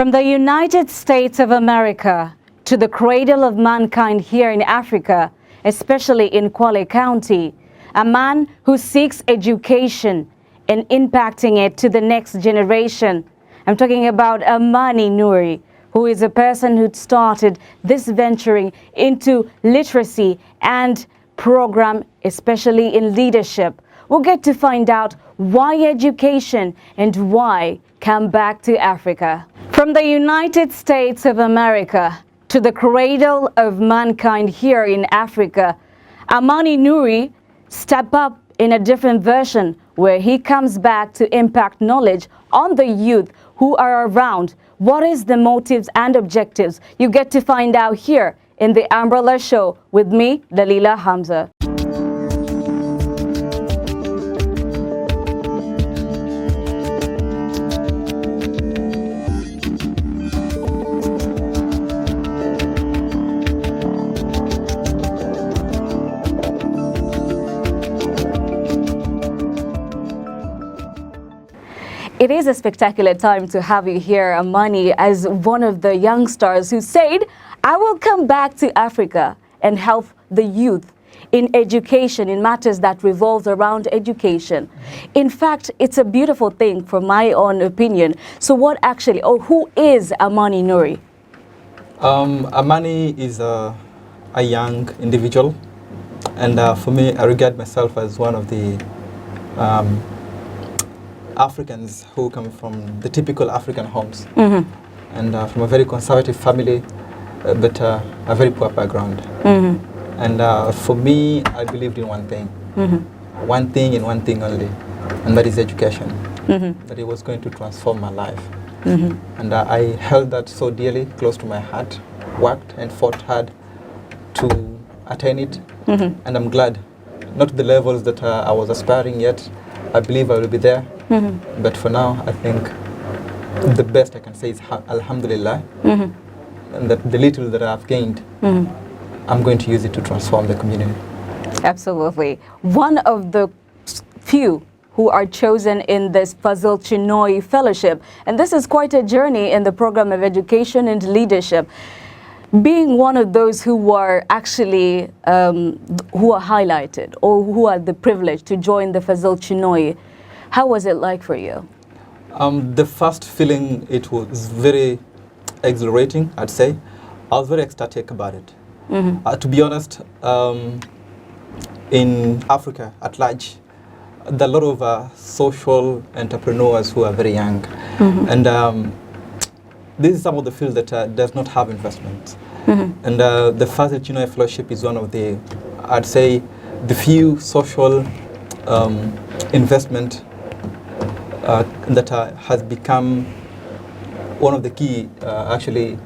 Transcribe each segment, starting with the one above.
From the United States of America to the cradle of mankind here in Africa, especially in Kwale County, a man who seeks education and impacting it to the next generation. I'm talking about Armani Nuri, who is a person who started this venturing into literacy and program, especially in leadership. We'll get to find out why education and why come back to Africa. From the United States of America to the cradle of mankind here in Africa, Armani Nuri step up in a different version where he comes back to impact knowledge on the youth who are around. What is the motives and objectives? You get to find out here in the Umbrella Show with me, Dalila Hamza. It is a spectacular time to have you here, Armani, as one of the youngsters who said, I will come back to Africa and help the youth in education, in matters that revolves around education. In fact, it's a beautiful thing from my own opinion. So what actually, or who is Armani Nuri? Armani is a young individual, and for me, I regard myself as one of the Africans who come from the typical African homes, and from a very conservative family, but a very poor background. And for me, I believed in one thing, one thing and one thing only, and that is education, that it was going to transform my life. And I held that so dearly, close to my heart, worked and fought hard to attain it, and I'm glad, not to the levels that I was aspiring yet. I believe I will be there. But for now, I think the best I can say is Alhamdulillah, and that the little that I've gained, I'm going to use it to transform the community. Absolutely. One of the few who are chosen in this Chinoy Fellowship, and this is quite a journey in the program of education and leadership. Being one of those who are actually who are highlighted or who are the privilege to join the Chinoy, how was it like for you? The first feeling, it was very exhilarating, I'd say. I was very ecstatic about it. To be honest, in Africa at large, there are a lot of social entrepreneurs who are very young. And this is some of the fields that does not have investment. And the Chinoy Fellowship is one of the, I'd say, the few social investment that has become one of the key, actually,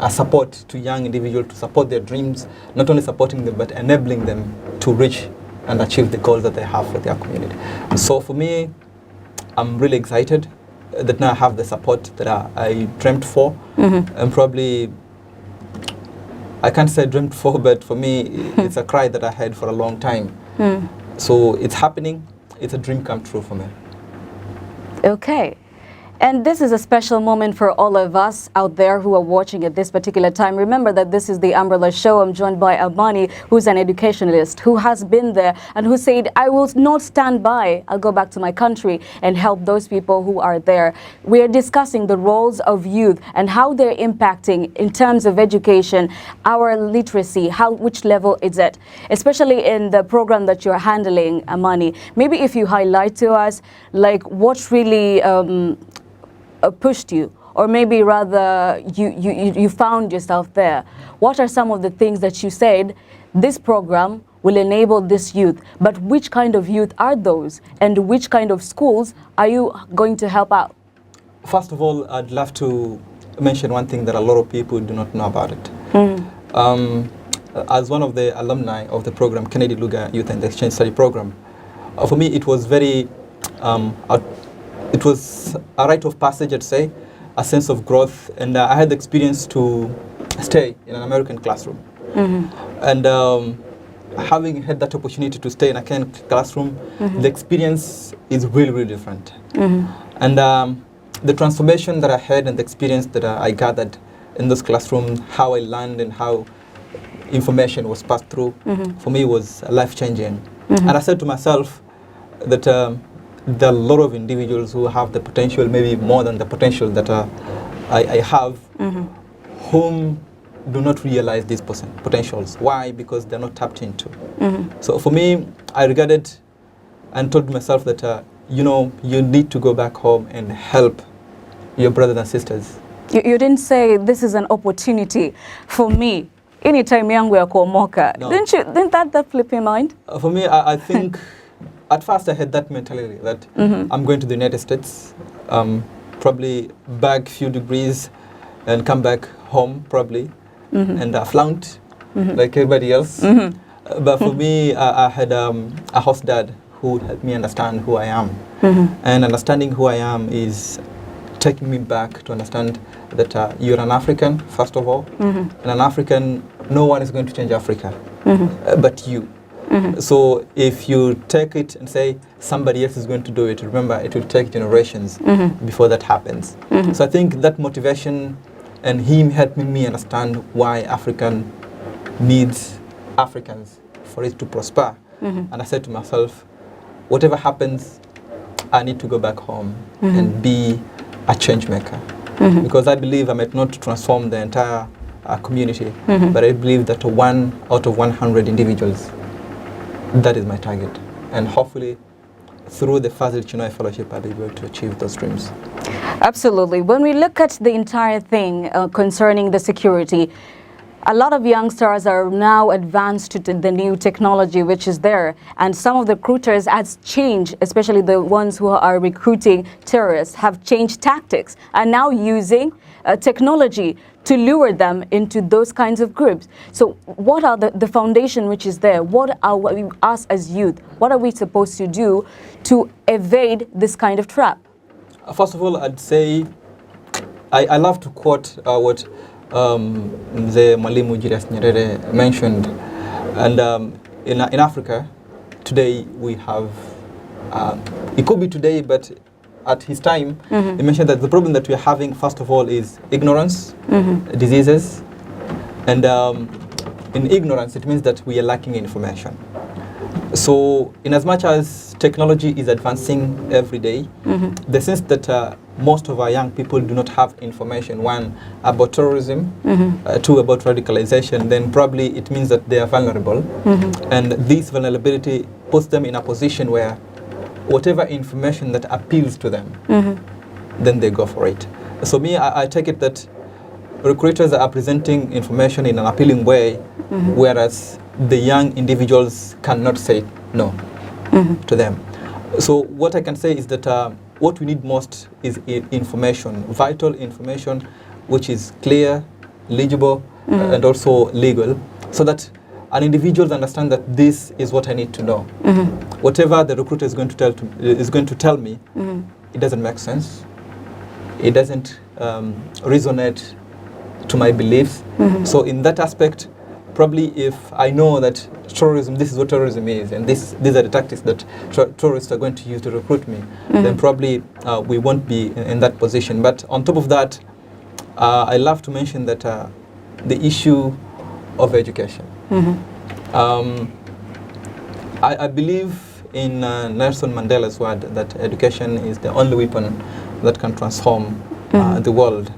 support to young individuals to support their dreams, not only supporting them, but enabling them to reach and achieve the goals that they have for their community. So for me, I'm really excited that now I have the support that I dreamt for, and probably, I can't say dreamt for, but for me, it's a cry that I had for a long time. So it's happening. It's a dream come true for me. Okay. And this is a special moment for all of us out there who are watching at this particular time. Remember that this is the Umbrella Show. I'm joined by Armani, who's an educationalist, who has been there and who said, I will not stand by. I'll go back to my country and help those people who are there. We are discussing the roles of youth and how they're impacting in terms of education, our literacy, which level is it, especially in the program that you're handling, Armani. Maybe if you highlight to us, like, what really pushed you, or maybe rather you found yourself there. What are some of the things that you said, this program will enable this youth, but which kind of youth are those, and which kind of schools are you going to help out? First of all, I'd love to mention one thing that a lot of people do not know about it. As one of the alumni of the program, Kennedy Luga Youth and Exchange Study Program, for me it was very it was a rite of passage, I'd say, a sense of growth, and I had the experience to stay in an American classroom. And having had that opportunity to stay in a classroom, the experience is really, really different. And the transformation that I had and the experience that I gathered in those classrooms, how I learned and how information was passed through, for me was life-changing. And I said to myself that there are a lot of individuals who have the potential, maybe more than the potential that I have, whom do not realize these potentials. Why? Because they're not tapped into. So for me, I regarded and told myself that, you know, you need to go back home and help your brothers and sisters. You didn't say this is an opportunity for me. Anytime yangu ya kuomoka. No. Didn't that flip your mind? For me, I think at first I had that mentality that I'm going to the United States, probably back a few degrees and come back home probably and flaunt like everybody else. But for me, I had a host dad who helped me understand who I am. And understanding who I am is taking me back to understand that you're an African, first of all. And an African, no one is going to change Africa but you. So if you take it and say somebody else is going to do it, remember it will take generations before that happens. So I think that motivation and him helping me understand why African needs Africans for it to prosper. And I said to myself, whatever happens, I need to go back home and be a change maker. Because I believe I might not transform the entire community, but I believe that 1 out of 100 individuals, that is my target. And hopefully, through the Fazil Chinoy Fellowship, I'll be able to achieve those dreams. Absolutely. When we look at the entire thing concerning the security, a lot of youngsters are now advanced to the new technology which is there, and some of the recruiters has changed, especially the ones who are recruiting terrorists, have changed tactics and now using technology to lure them into those kinds of groups. So what are the foundation which is there? What are us as youth, what are we supposed to do to evade this kind of trap? First of all, I'd say I love to quote what the Mwalimu Julius Nyerere mentioned, and in Africa today we have it could be today, but at his time he mentioned that the problem that we are having first of all is ignorance, diseases, and in ignorance it means that we are lacking information. So in as much as technology is advancing every day, the sense that most of our young people do not have information, one, about terrorism, two, about radicalization, then probably it means that they are vulnerable. And this vulnerability puts them in a position where whatever information that appeals to them, then they go for it. So me, I take it that recruiters are presenting information in an appealing way, whereas the young individuals cannot say no to them. So what I can say is that what we need most is information, vital information, which is clear, legible, and also legal, so that an individual understand that this is what I need to know. Whatever the recruiter is going to tell me, it doesn't make sense. It doesn't resonate to my beliefs. So in that aspect, probably if I know that terrorism, this is what terrorism is, and these are the tactics that terrorists are going to use to recruit me, then probably we won't be in that position. But on top of that, I love to mention that the issue of education. I believe in Nelson Mandela's word that education is the only weapon that can transform the world.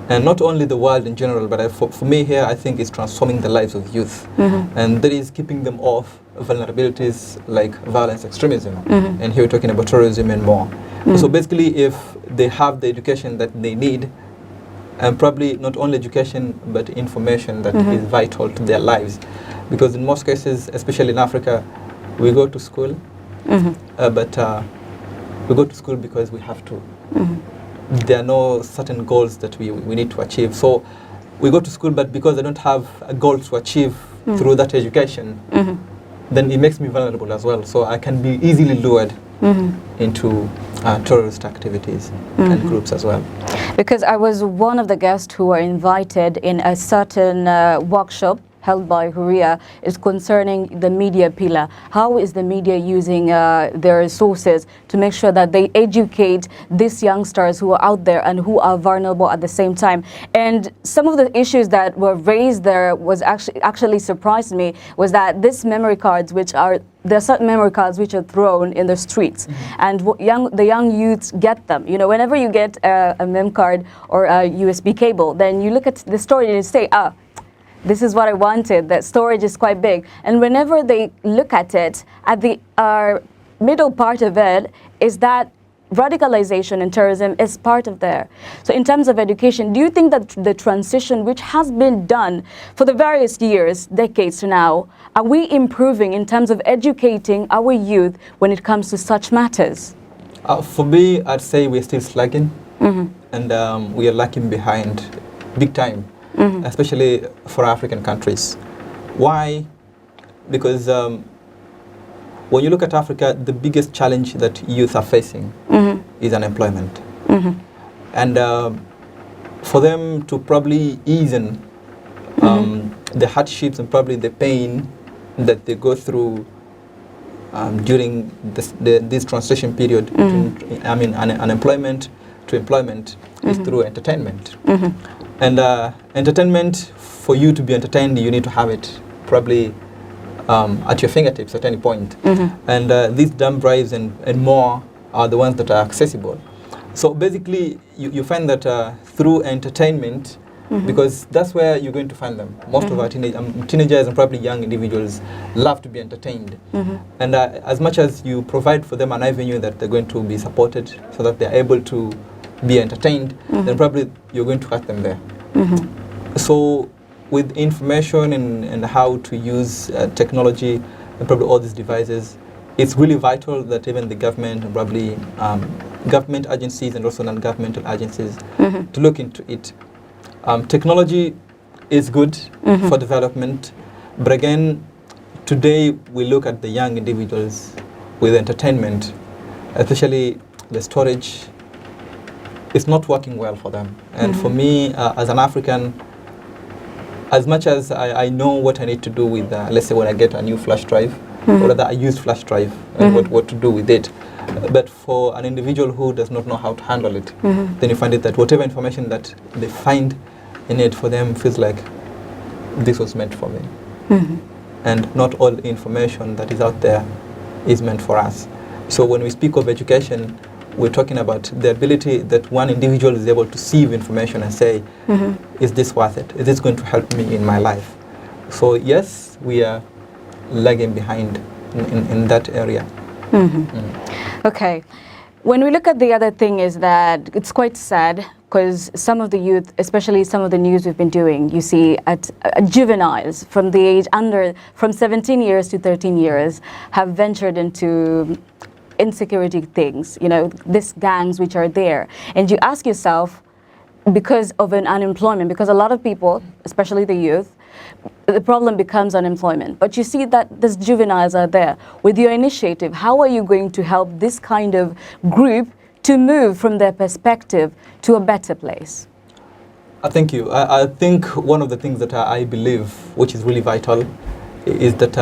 And not only the world in general, but for me here, I think it's transforming the lives of youth. And that is keeping them off vulnerabilities like violence, extremism. And here we're talking about terrorism and more. So basically, if they have the education that they need, and probably not only education, but information that is vital to their lives. Because in most cases, especially in Africa, we go to school, but we go to school because we have to. There are no certain goals that we need to achieve. So we go to school, but because I don't have a goal to achieve through that education, then it makes me vulnerable as well. So I can be easily lured into terrorist activities and groups as well. Because I was one of the guests who were invited in a certain workshop held by Huria is concerning the media pillar. How is the media using their resources to make sure that they educate these youngsters who are out there and who are vulnerable at the same time? And some of the issues that were raised there was actually surprised me was that these memory cards, there are certain memory cards which are thrown in the streets, and the young youths get them. You know, whenever you get a mem card or a USB cable, then you look at the storage and you say, this is what I wanted. That storage is quite big. And whenever they look at it, at the middle part of it is that radicalization and terrorism is part of there. So in terms of education, do you think that the transition which has been done for the various years, decades now, are we improving in terms of educating our youth when it comes to such matters? For me, I'd say we're still slacking, and we are lagging behind big time, especially for African countries. Why? Because when you look at Africa, the biggest challenge that youth are facing is unemployment. And for them to probably ease in the hardships and probably the pain that they go through during this transition period between, unemployment to employment is through entertainment. And entertainment, for you to be entertained, you need to have it probably at your fingertips at any point. And these dumb drives and more are the ones that are accessible. So basically, you find that through entertainment, because that's where you're going to find them. Most of our teenagers and probably young individuals love to be entertained. And as much as you provide for them an avenue that they're going to be supported so that they're able to be entertained, then probably you're going to cut them there. So with information and how to use technology and probably all these devices, it's really vital that even the government and probably government agencies and also non-governmental agencies to look into it. Technology is good for development, but again, today we look at the young individuals with entertainment, especially the storage, it's not working well for them. And for me, as an African, as much as I know what I need to do with, let's say when I get a new flash drive, or rather I use flash drive and what to do with it, but for an individual who does not know how to handle it, then you find it that whatever information that they find in it for them feels like this was meant for me. And not all the information that is out there is meant for us. So when we speak of education, we're talking about the ability that one individual is able to sieve information and say, is this worth it? Is this going to help me in my life? So yes, we are lagging behind in that area. Okay. When we look at the other thing is that it's quite sad because some of the youth, especially some of the news we've been doing, you see at juveniles from the age from 17 years to 13 years have ventured into insecurity things, you know, these gangs which are there. And you ask yourself, because of an unemployment, because a lot of people, especially the youth, the problem becomes unemployment. But you see that these juveniles are there. With your initiative, how are you going to help this kind of group to move from their perspective to a better place? Thank you. I think one of the things that I believe, which is really vital, is that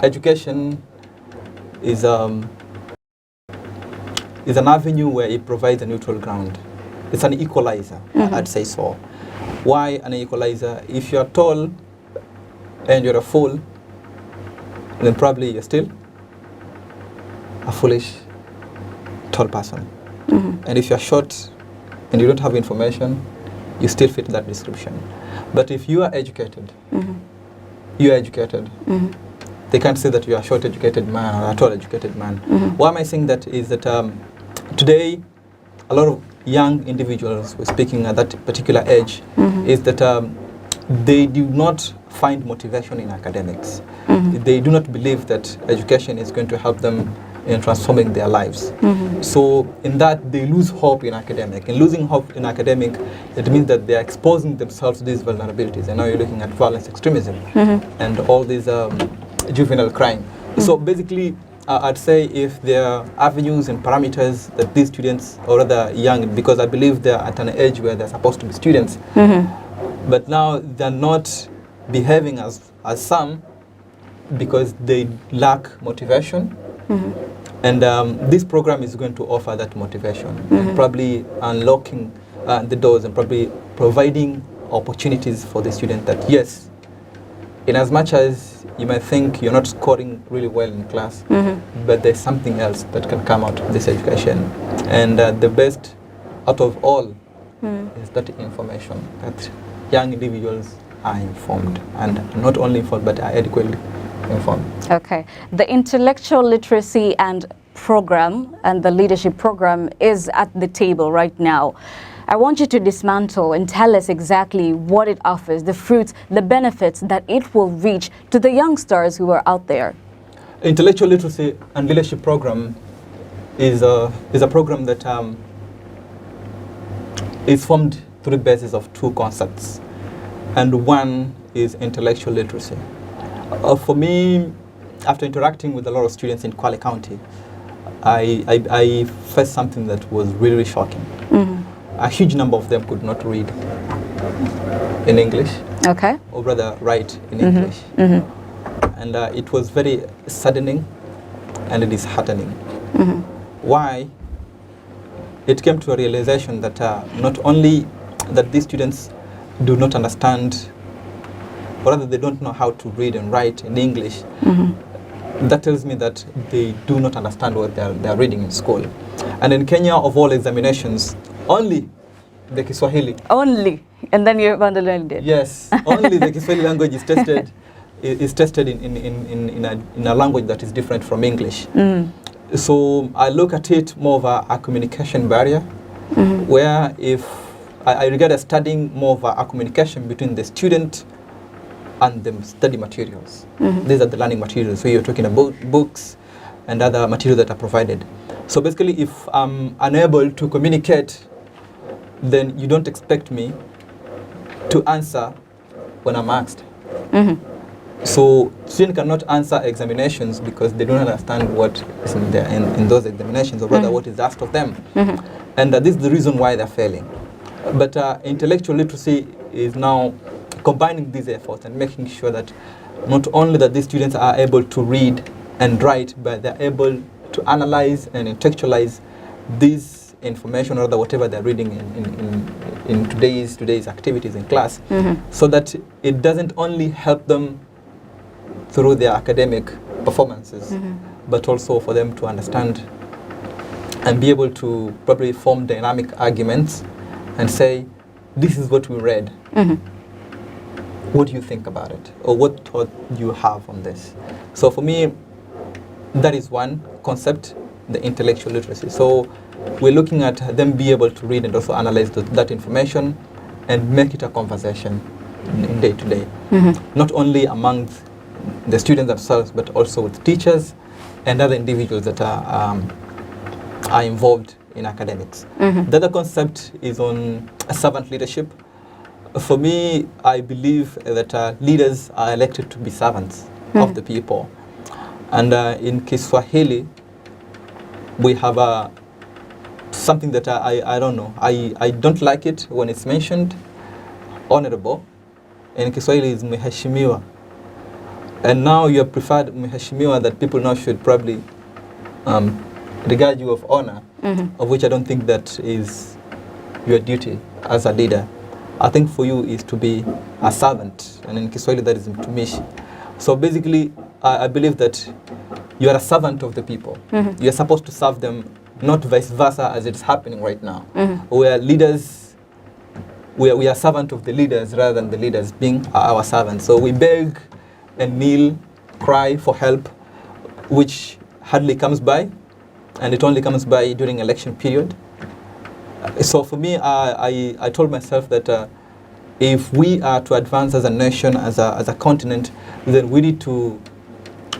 education is an avenue where it provides a neutral ground. It's an equalizer, I'd say so. Why an equalizer? If you're tall and you're a fool, then probably you're still a foolish tall person. And if you're short and you don't have information, you still fit that description. But if you are educated, you are educated. They can't say that you are a short educated man or a tall educated man. Why am I saying that is that today a lot of young individuals, we're speaking at that particular age, is that they do not find motivation in academics. They do not believe that education is going to help them in transforming their lives. So in that, they lose hope in academic. In losing hope in academic, it means that they are exposing themselves to these vulnerabilities. And now you're looking at violence extremism and all these juvenile crime. So basically, I'd say if there are avenues and parameters that these students, or rather young, because I believe they're at an age where they're supposed to be students, but now they're not behaving as some because they lack motivation. And this program is going to offer that motivation and probably unlocking the doors and probably providing opportunities for the student that, yes, in as much as you might think you're not scoring really well in class, but there's something else that can come out of this education. And the best out of all is that information, that young individuals are informed, and not only informed, but are adequately informed. Okay. The intellectual literacy and program and the leadership program is at the table right now. I want you to dismantle and tell us exactly what it offers, the fruits, the benefits that it will reach to the youngsters who are out there. Intellectual literacy and leadership program is a program that is formed through the basis of two concepts, and one is intellectual literacy. For me, after interacting with a lot of students in Kwale County, I faced something that was really shocking. A huge number of them could not read in English, or rather write in English. And it was very saddening and disheartening. Why? It came to a realization that not only that these students do not understand, or rather they don't know how to read and write in English, that tells me that they do not understand what they're reading in school. And in Kenya, of all examinations, only the Kiswahili. Only, and then you're underlined it. Yes, only the Kiswahili language is tested. Is tested in a language that is different from English. So I look at it more of a communication barrier, where if I regard as studying more of a communication between the student and the study materials. These are the learning materials. So you're talking about books and other materials that are provided. So basically, if I'm unable to communicate, then you don't expect me to answer when I'm asked. So students cannot answer examinations because they don't understand what is in those examinations, or rather what is asked of them. And this is the reason why they're failing. But intellectual literacy is now combining these efforts and making sure that not only that these students are able to read and write, but they're able to analyze and intellectualize this information, or whatever they're reading in today's activities in class, so that it doesn't only help them through their academic performances, but also for them to understand and be able to probably form dynamic arguments and say, this is what we read. What do you think about it? Or what thought do you have on this? So for me, that is one concept, the intellectual literacy. So we're looking at them be able to read and also analyze that information and make it a conversation in day to day. Not only among the students themselves, but also with teachers and other individuals that are involved in academics. The other concept is on servant leadership. For me, I believe that leaders are elected to be servants of the people. And in Kiswahili, we have something that I don't know. I don't like it when it's mentioned, honorable. In Kiswahili is mheshimiwa. And now you have preferred mheshimiwa, that people now should probably regard you of honor, of which I don't think that is your duty as a leader. I think for you is to be a servant, and in Kiswahili that is mtumishi. So basically, I believe that you are a servant of the people. You are supposed to serve them, not vice versa as it's happening right now. We are leaders, we are servant of the leaders rather than the leaders being our servants. So we beg and kneel, cry for help, which hardly comes by, and it only comes by during election period. So for me, I told myself that if we are to advance as a nation, as a continent, then we need to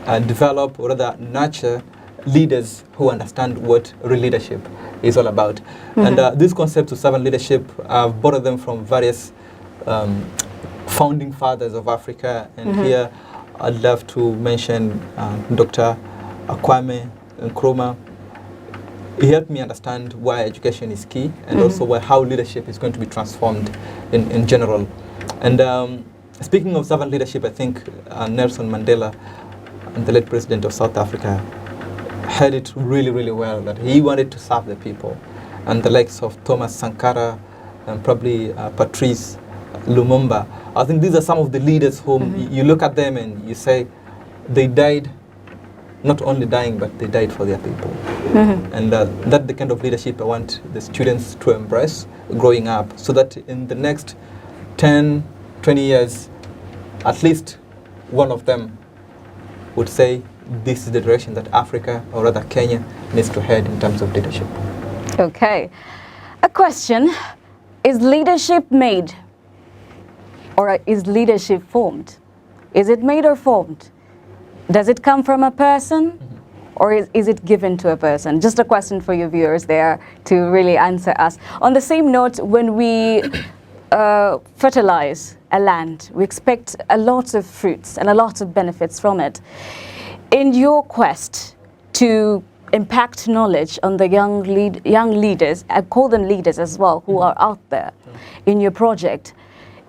develop, or rather nurture, leaders who understand what real leadership is all about. And these concepts of servant leadership, I've borrowed them from various founding fathers of Africa. And here I'd love to mention Dr. Kwame Nkrumah. He helped me understand why education is key, and also how leadership is going to be transformed in general. And speaking of servant leadership, I think Nelson Mandela, and the late president of South Africa, had it really, really well, that he wanted to serve the people. And the likes of Thomas Sankara and probably Patrice Lumumba, I think these are some of the leaders whom you look at them and you say they died, not only dying, but they died for their people. And that's the kind of leadership I want the students to embrace growing up, so that in the next 10, 20 years, at least one of them would say this is the direction that Africa, or rather Kenya, needs to head in terms of leadership. Okay. A question, is leadership made or is leadership formed? Is it made or formed? Does it come from a person or is it given to a person? Just a question for your viewers there to really answer us. On the same note, when we fertilize a land, we expect a lot of fruits and a lot of benefits from it. In your quest to impact knowledge on the young leaders, I call them leaders as well, who are out there in your project,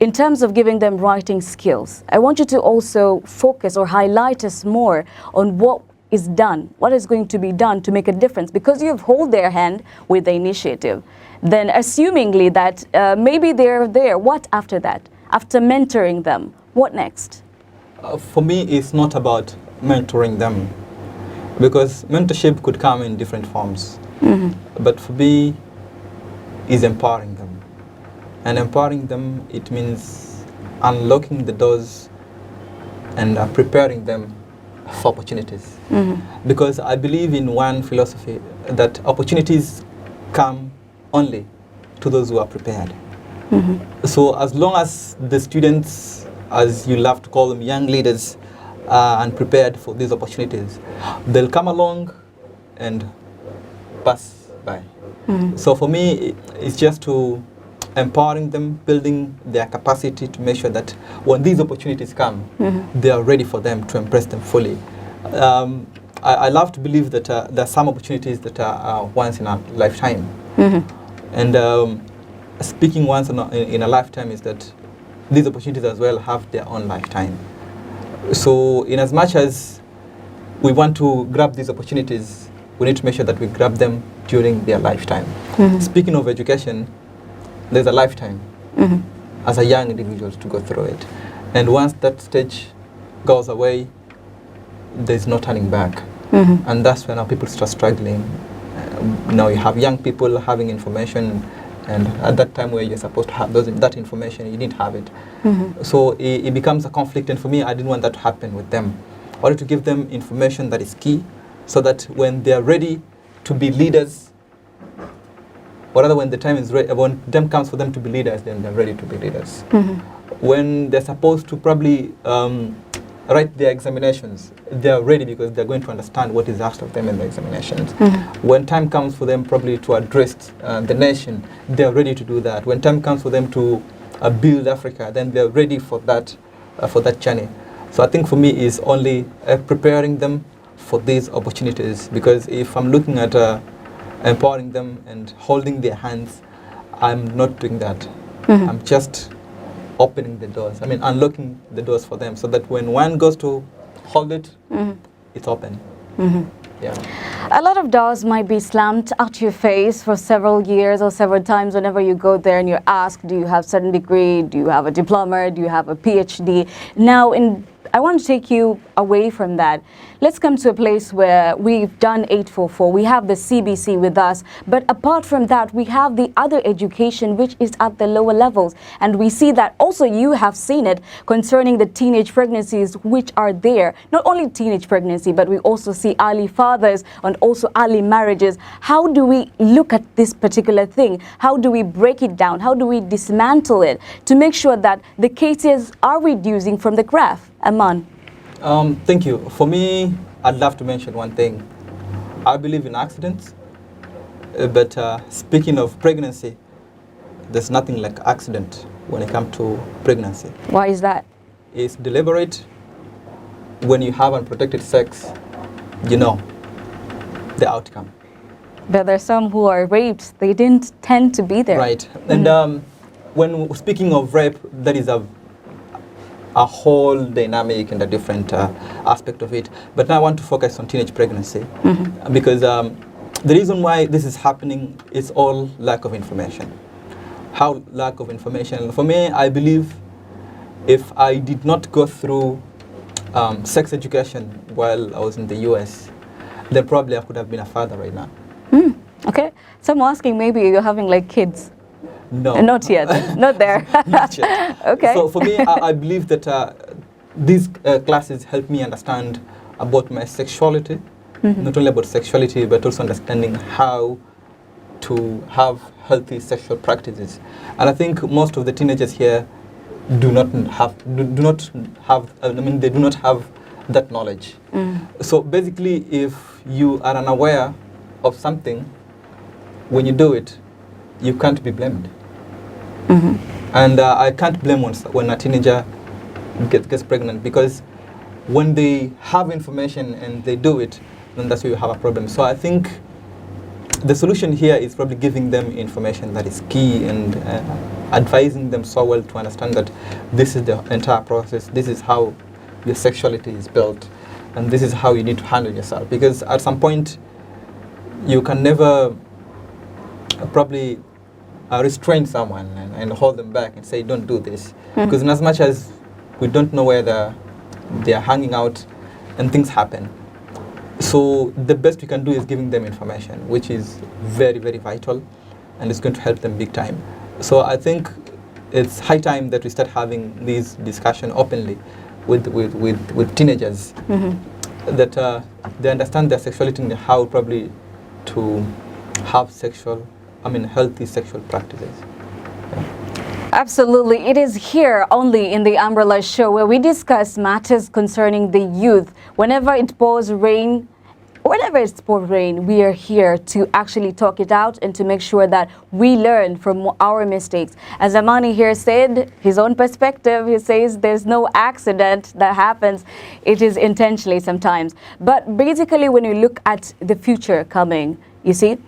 in terms of giving them writing skills, I want you to also focus or highlight us more on what is done, what is going to be done to make a difference, because you've hold their hand with the initiative. Then assumingly that maybe they're there, what after that? After mentoring them, what next? For me, it's not about mentoring them, because mentorship could come in different forms. But for me, is empowering them. And empowering them, it means unlocking the doors and preparing them for opportunities. Because I believe in one philosophy, that opportunities come only to those who are prepared. So as long as the students, as you love to call them, young leaders, are unprepared for these opportunities, they'll come along and pass by. So for me, it's just to empowering them, building their capacity to make sure that when these opportunities come, they are ready for them, to embrace them fully. I love to believe that there are some opportunities that are once in a lifetime. And speaking once in a lifetime is that these opportunities as well have their own lifetime. So in as much as we want to grab these opportunities, we need to make sure that we grab them during their lifetime. Speaking of education, there's a lifetime as a young individual to go through it. And once that stage goes away, there's no turning back. And that's when our people start struggling. Now you have young people having information, and at that time where you're supposed to have that information, you didn't have it. So it becomes a conflict, and for me, I didn't want that to happen with them. I wanted to give them information that is key, so that when they're ready to be leaders, or rather when the time is ready, when the time comes for them to be leaders, then they're ready to be leaders. When they're supposed to probably write their examinations, they're ready because they're going to understand what is asked of them in the examinations. When time comes for them probably to address the nation, they're ready to do that. When time comes for them to build Africa, then they're ready for that journey. So I think for me is only preparing them for these opportunities, because if I'm looking at empowering them and holding their hands, I'm not doing that. I'm just opening the doors. I mean, unlocking the doors for them, so that when one goes to hold it, it's open. Yeah. A lot of doors might be slammed at your face for several years or several times whenever you go there and you're asked, do you have a certain degree? Do you have a diploma? Do you have a PhD? Now, I want to take you away from that. Let's come to a place where we've done 844. We have the CBC with us. But apart from that, we have the other education, which is at the lower levels. And we see that also you have seen it concerning the teenage pregnancies, which are there. Not only teenage pregnancy, but we also see early fathers and also early marriages. How do we look at this particular thing? How do we break it down? How do we dismantle it to make sure that the cases are reducing from the graph? Aman. Thank you. For me, I'd love to mention one thing. I believe in accidents, but speaking of pregnancy, there's nothing like accident when it comes to pregnancy. Why is that? It's deliberate. When you have unprotected sex, you know the outcome. But there's some who are raped. They didn't tend to be there. Right. And when speaking of rape, that is a a whole dynamic and a different aspect of it. But now I want to focus on teenage pregnancy because the reason why this is happening is all lack of information. How lack of information? For me, I believe if I did not go through sex education while I was in the US, then probably I could have been a father right now. Okay, so I'm asking, maybe you're having like kids. No. Not yet. Not there. Not yet. Okay. So for me, I believe that these classes help me understand about my sexuality, not only about sexuality, but also understanding how to have healthy sexual practices. And I think most of the teenagers here do not have that knowledge. So basically, if you are unaware of something, when you do it, you can't be blamed. And I can't blame when a teenager gets pregnant, because when they have information and they do it, then that's where you have a problem. So I think the solution here is probably giving them information that is key and advising them so well to understand that this is the entire process, this is how your sexuality is built, and this is how you need to handle yourself. Because at some point, you can never probably restrain someone and hold them back and say, don't do this. Because in as much as we don't know where they are hanging out and things happen, so the best we can do is giving them information, which is very, very vital, and it's going to help them big time. So I think it's high time that we start having these discussion openly with teenagers, that they understand their sexuality and how probably to have healthy sexual practices. Absolutely. It is here only in the Umbrella Show where we discuss matters concerning the youth. Whenever it pours rain, we are here to actually talk it out and to make sure that we learn from our mistakes. As Armani here said, his own perspective, he says there's no accident that happens. It is intentionally sometimes. But basically, when you look at the future coming, you see,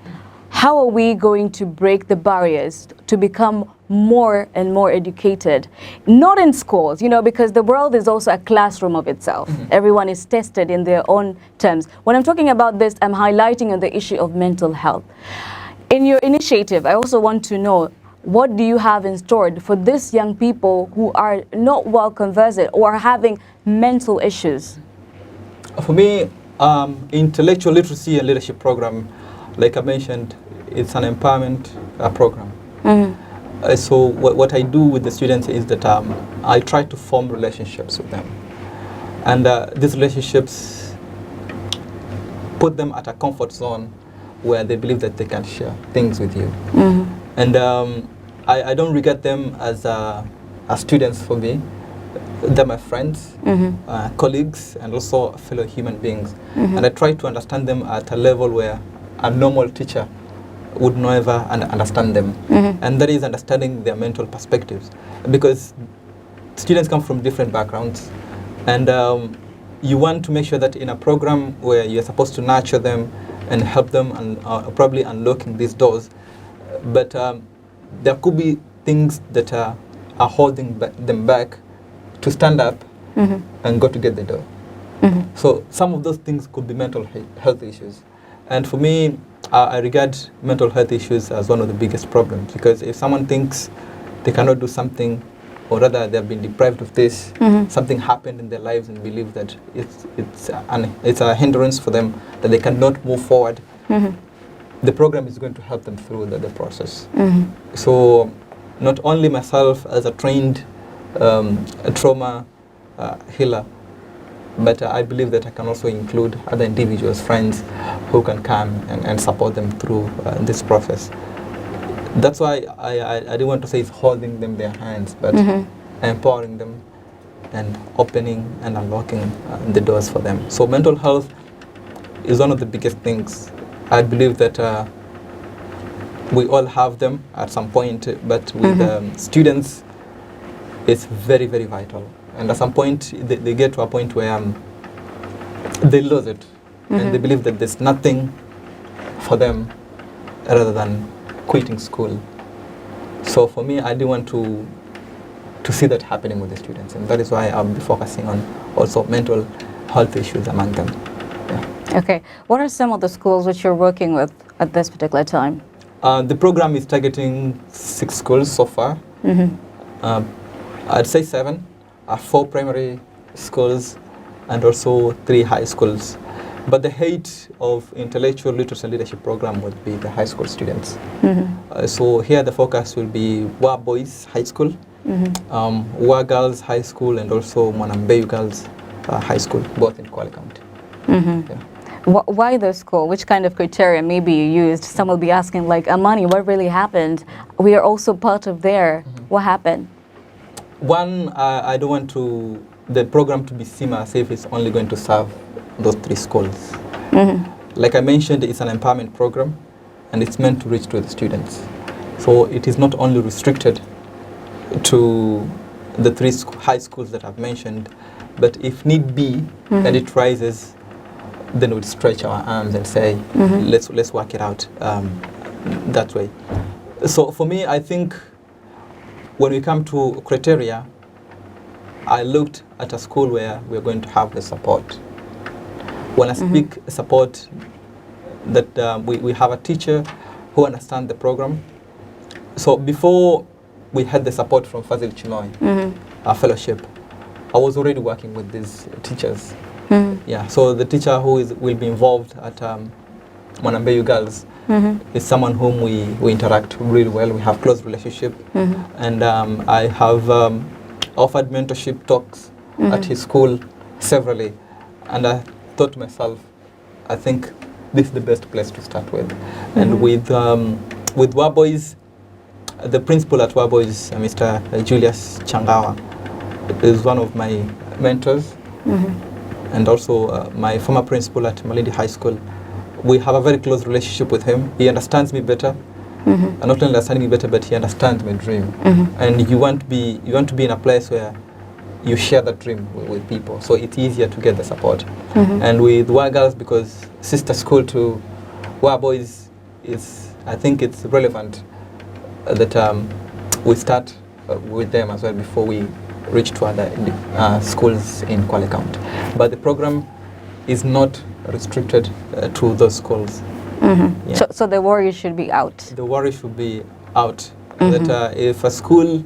how are we going to break the barriers to become more and more educated? Not in schools, because the world is also a classroom of itself. Everyone is tested in their own terms. When I'm talking about this, I'm highlighting on the issue of mental health. In your initiative, I also want to know, what do you have in store for these young people who are not well conversant or are having mental issues? For me, intellectual literacy and leadership program, like I mentioned, it's an empowerment program. So what I do with the students is that I try to form relationships with them. And these relationships put them at a comfort zone where they believe that they can share things with you. And I don't regard them as students for me. They're my friends, colleagues, and also fellow human beings. And I try to understand them at a level where a normal teacher would never understand them. And that is understanding their mental perspectives. Because students come from different backgrounds, and you want to make sure that in a program where you're supposed to nurture them and help them and probably unlocking these doors, but there could be things that are holding them back to stand up and go to get the door. So some of those things could be mental health issues. And for me, I regard mental health issues as one of the biggest problems, because if someone thinks they cannot do something, or rather they have been deprived of this, something happened in their lives and believe that it's a hindrance for them, that they cannot move forward, the program is going to help them through the process. So not only myself as a trained trauma healer, but I believe that I can also include other individuals, friends, who can come and support them through this process. That's why I didn't want to say it's holding them their hands, but empowering them and opening and unlocking the doors for them. So mental health is one of the biggest things. I believe that we all have them at some point, but with students, it's very, very vital. And at some point, they get to a point where they lose it, and they believe that there's nothing for them rather than quitting school. So for me, I didn't want to to see that happening with the students. And that is why I'll be focusing on also mental health issues among them. Yeah. Okay. What are some of the schools which you're working with at this particular time? The program is targeting 6 schools so far. I'd say 7, 4 primary schools and also 3 high schools. But the height of intellectual literacy and leadership program would be the high school students. So here the focus will be Wa Boys High School, Wa Girls High School, and also Mwanambeyu Girls High School, both in Kwale County. Yeah. Why the school? Which kind of criteria maybe you used? Some will be asking like, Armani, what really happened? We are also part of there. What happened? One, I don't want the program to be seen as if it's only going to serve those 3 schools. Like I mentioned, it's an empowerment program and it's meant to reach to the students. So it is not only restricted to the 3 high schools that I've mentioned, but if need be and it rises, then we'd stretch our arms and say, let's work it out that way. So for me, I think when we come to criteria, I looked at a school where we're going to have the support. When I speak support, that we have a teacher who understands the program. So before we had the support from Chinoy Fellowship, I was already working with these teachers. Yeah, so the teacher who will be involved at Mwanambeyu Girls is someone whom we interact really well. We have close relationship, and I have offered mentorship talks at his school severally, and I thought to myself, I think this is the best place to start with. And with Wa Boys, the principal at Wa Boys, Mr. Julius Changawa, is one of my mentors. And also my former principal at Malindi High School. We have a very close relationship with him. He understands me better, and not only understands me better, but he understands my dream. And you want to be in a place where you share that dream with people, so it's easier to get the support. And with Wa Girls, because sister school to Wa Boys, I think it's relevant that we start with them as well before we reach to other schools in Kwale County. But the program is not restricted to those schools. Yeah. So the worry should be out. The worry should be out. That if a school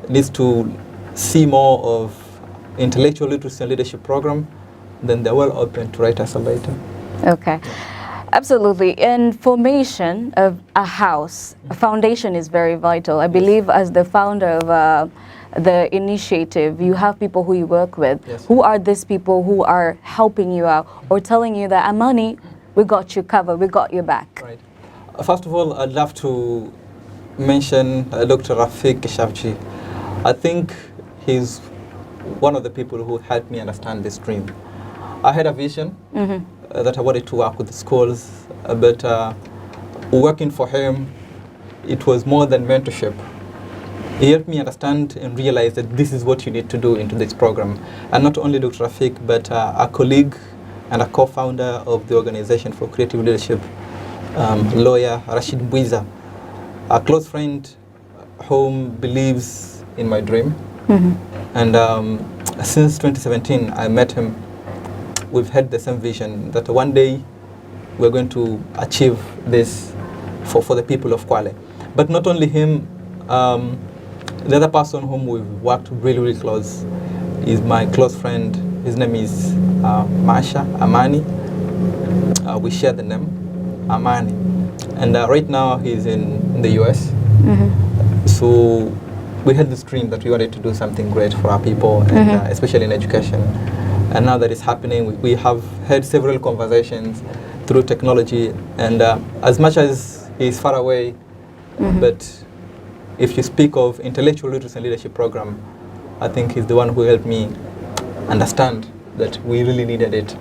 needs to see more of intellectual literacy and leadership program, then they're well open to write us a letter. Okay. Absolutely. In formation of a house, a foundation is very vital. I believe as the founder of the initiative, you have people who you work with. Who are these people who are helping you out or telling you that, Armani, we got you covered, we got your back? Right. First of all, I'd love to mention Dr. Rafiq Shavji. I think he's one of the people who helped me understand this dream. I had a vision that I wanted to work with the schools, but working for him, it was more than mentorship. He helped me understand and realize that this is what you need to do into this program. And not only Dr. Rafiq, but a colleague and a co-founder of the Organization for Creative Leadership, lawyer Rashid Mbwiza, a close friend whom believes in my dream. And since 2017, I met him. We've had the same vision that one day we're going to achieve this for the people of Kwale. But not only him, the other person whom we've worked really, really close is my close friend. His name is Armani. We share the name, Armani. And right now he's in the US. So we had this dream that we wanted to do something great for our people, and especially in education. And now that it's happening, we have had several conversations through technology. And as much as he's far away, but if you speak of intellectual literacy and leadership program, I think he's the one who helped me understand that we really needed it.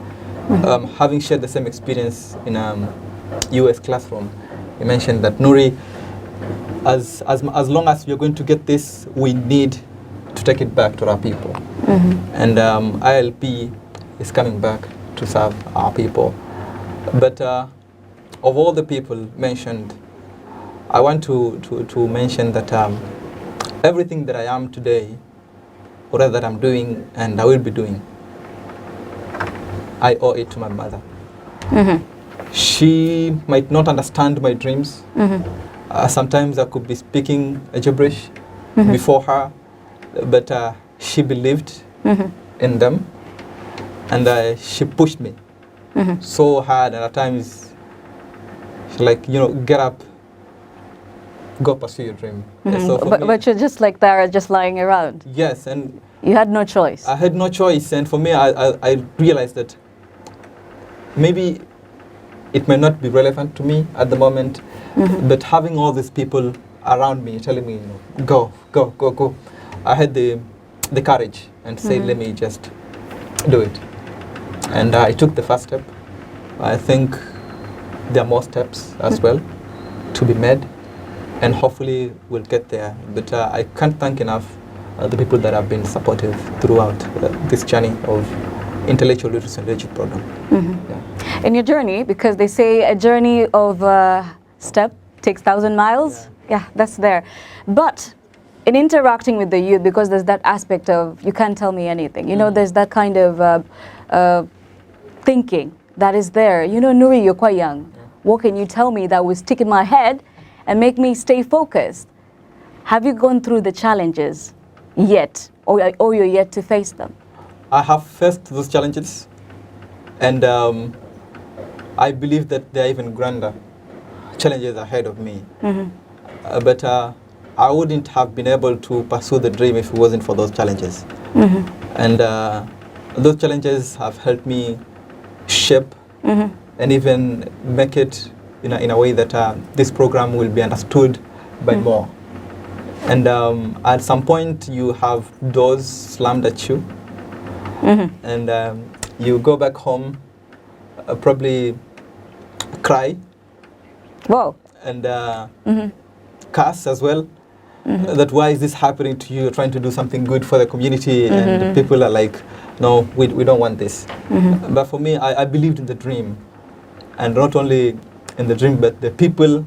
Having shared the same experience in a US classroom, he mentioned that, Nuri, as long as we're going to get this, we need to take it back to our people. And ILP is coming back to serve our people. But of all the people mentioned, I want to mention that everything that I am today whatever that I'm doing and I will be doing, I owe it to my mother. She might not understand my dreams. Sometimes I could be speaking a gibberish before her, but she believed in them, and she pushed me so hard. And at times, she's like, get up, go pursue your dream. So but you're just like Tara, just lying around. Yes, and you had no choice. I had no choice, and for me, I realized that maybe it may not be relevant to me at the moment, but having all these people around me telling me, go, go, go, go, I had the courage and said, let me just do it. And I took the first step. I think there are more steps as well to be made, and hopefully we'll get there. But I can't thank enough the people that have been supportive throughout this journey of intellectual literacy and leadership program. Yeah. In your journey, because they say a journey of step takes 1,000 miles. Yeah, that's there. But in interacting with the youth, because there's that aspect of you can't tell me anything. There's that kind of thinking that is there. Nuri, you're quite young. What can you tell me that will stick in my head and make me stay focused? Have you gone through the challenges yet, or you're yet to face them? I have faced those challenges, and I believe that there are even grander challenges ahead of me. But I wouldn't have been able to pursue the dream if it wasn't for those challenges. And those challenges have helped me shape and even make it in a way that this program will be understood by more. And at some point, you have doors slammed at you, and you go back home, probably cry, and curse as well. That why is this happening to you? You're trying to do something good for the community, and people are like, no, we don't want this. But for me, I believed in the dream, and not only in the dream, but the people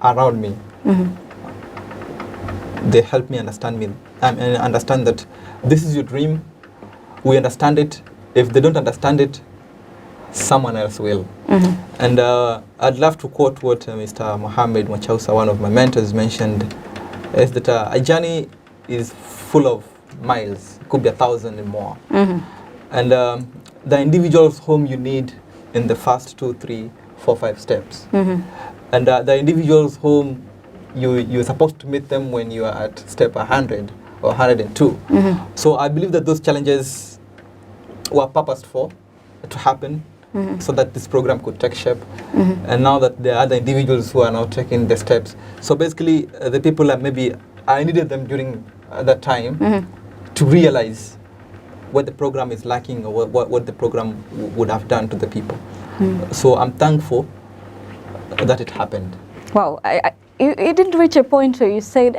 around me. They help me understand and understand that this is your dream. We understand it. If they don't understand it, someone else will. And I'd love to quote what Mr. Mohammed Mwachausa, one of my mentors, mentioned, is that a journey is full of miles. It could be 1,000 and more. And the individuals whom you need in the first 2, 3, 4, 5 steps. And the individuals whom you're supposed to meet them when you are at step 100 or 102. So I believe that those challenges were purposed for to happen so that this program could take shape. And now that there are other individuals who are now taking the steps. So basically, the people that maybe I needed them during that time to realize what the program is lacking or what the program would have done to the people. So I'm thankful that it happened. Wow, you didn't reach a point where you said,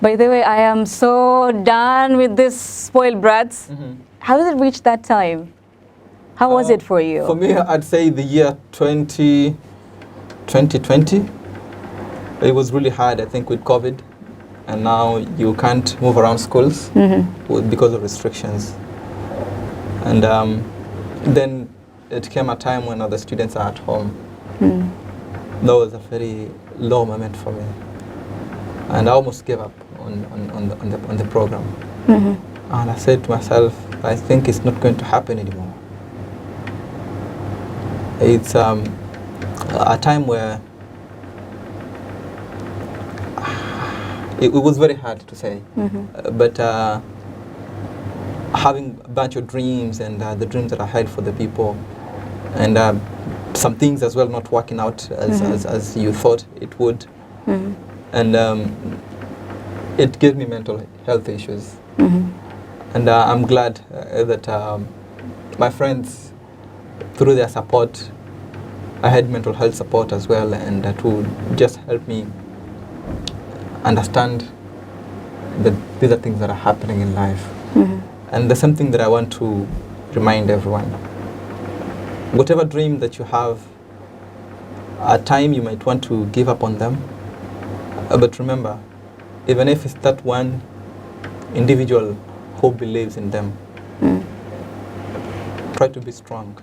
by the way, I am so done with this spoiled brats. How did it reach that time? How was it for you? For me, I'd say the year 2020, it was really hard, I think, with COVID. And now you can't move around schools because of restrictions. And then it came a time when other students are at home. That was a very low moment for me. And I almost gave up on the program. And I said to myself, I think it's not going to happen anymore. It's a time where it was very hard to say, but having a bunch of dreams and the dreams that I had for the people, and some things as well not working out as you thought it would, and it gave me mental health issues. And I'm glad that my friends, through their support, I had mental health support as well, and that would just help me understand that these are things that are happening in life. And there's something that I want to remind everyone. Whatever dream that you have, at time you might want to give up on them, but remember, even if it's that one individual who believes in them. Try to be strong.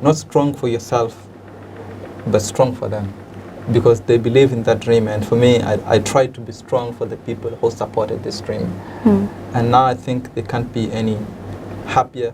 Not strong for yourself, but strong for them. Because they believe in that dream, and for me, I try to be strong for the people who supported this dream. And now I think they can't be any happier.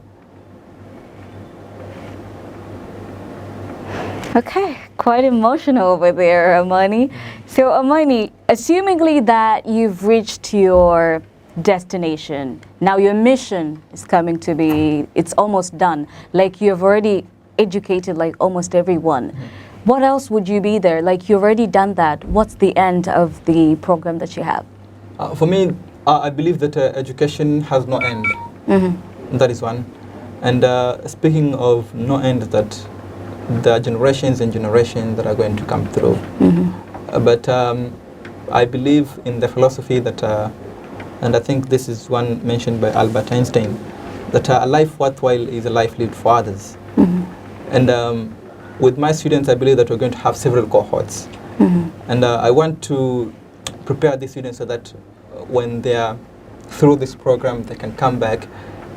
Okay, quite emotional over there, Armani. So, Armani, assumingly that you've reached your destination, now your mission is coming to be, it's almost done. Like you've already educated like almost everyone. What else would you be there? Like you've already done that. What's the end of the program that you have? For me, I believe that education has no end. That is one. And speaking of no end, that there are generations and generations that are going to come through. But I believe in the philosophy that, and I think this is one mentioned by Albert Einstein, that a life worthwhile is a life lived for others. And with my students, I believe that we're going to have several cohorts. And I want to prepare these students so that when they are through this program, they can come back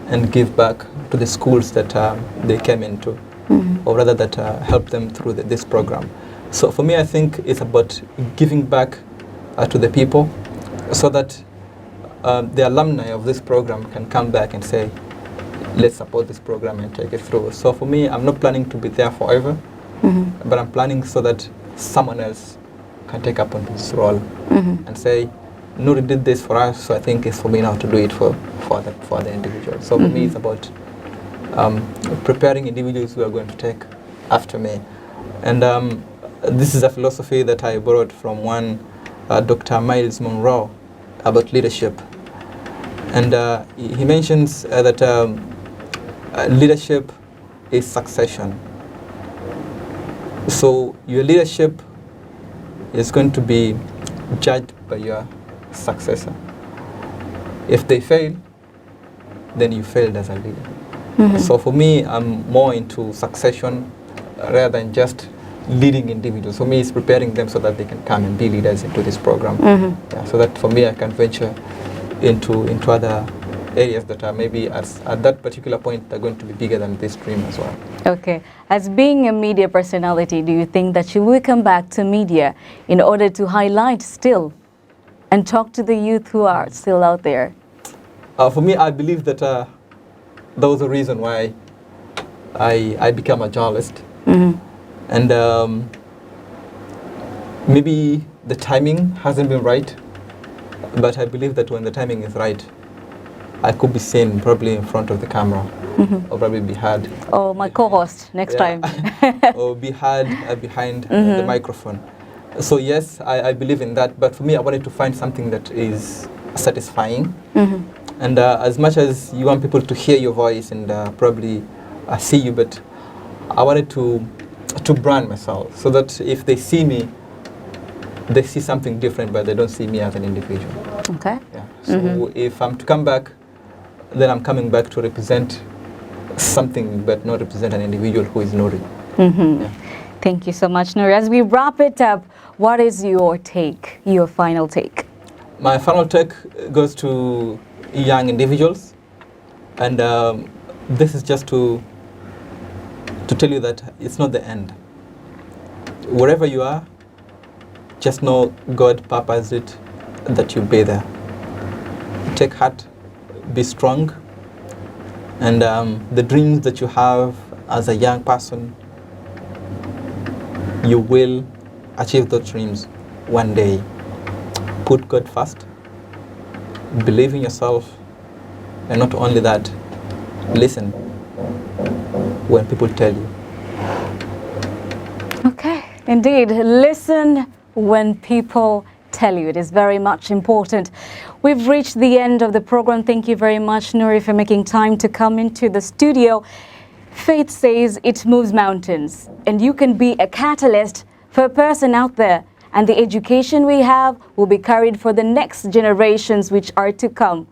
and give back to the schools that they came into, or rather that help them through this program. So for me, I think it's about giving back to the people so that the alumni of this program can come back and say, let's support this program and take it through. So for me, I'm not planning to be there forever, but I'm planning so that someone else can take up on this role and say, Nuri did this for us, so I think it's for me now to do it for the individual. So for me, it's about preparing individuals who are going to take after me. And this is a philosophy that I borrowed from one Dr. Miles Monroe about leadership. And he mentions that leadership is succession. So your leadership is going to be judged by your successor. If they fail, then you failed as a leader. So for me, I'm more into succession rather than just leading individuals. For me, it's preparing them so that they can come and be leaders into this program. Yeah, so that for me, I can venture into other areas that are maybe at that particular point are going to be bigger than this dream as well. Okay. As being a media personality, do you think that you will come back to media in order to highlight still and talk to the youth who are still out there? For me, I believe that that was the reason why I became a journalist. And maybe the timing hasn't been right, but I believe that when the timing is right, I could be seen probably in front of the camera, or probably be heard. Oh, my co-host next time. Or be heard behind the microphone. So yes, I believe in that, but for me, I wanted to find something that is satisfying. And as much as you want people to hear your voice and probably see you, but I wanted to brand myself so that if they see me, they see something different, but they don't see me as an individual. Okay. Yeah. So if I'm to come back, then I'm coming back to represent something, but not represent an individual who is Nuri. Yeah. Thank you so much, Nuri. As we wrap it up, what is your take, your final take? My final take goes to young individuals, and this is just to tell you that it's not the end. Wherever you are, just know God purposed it that you be there. Take heart, be strong, and the dreams that you have as a young person, you will achieve those dreams one day. Put God first, believe in yourself, and not only that, listen when people tell you. Okay, indeed, listen when people tell you. It is very much important. We've reached the end of the program. Thank you very much, Nuri, for making time to come into the studio. Faith says it moves mountains, and you can be a catalyst for a person out there. And the education we have will be carried for the next generations which are to come.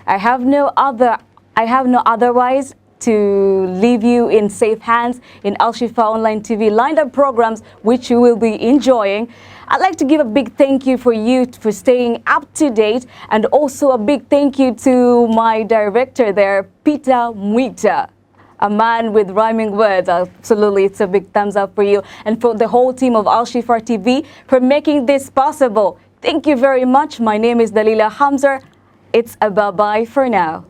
I have no otherwise to leave you in safe hands in Al Shifa Online TV lined up programs which you will be enjoying. I'd like to give a big thank you for you for staying up to date, and also a big thank you to my director there, Peter Muita. A man with rhyming words. Absolutely, it's a big thumbs up for you. And for the whole team of Al Shifar TV for making this possible. Thank you very much. My name is Dalila Hamza. It's a bye-bye for now.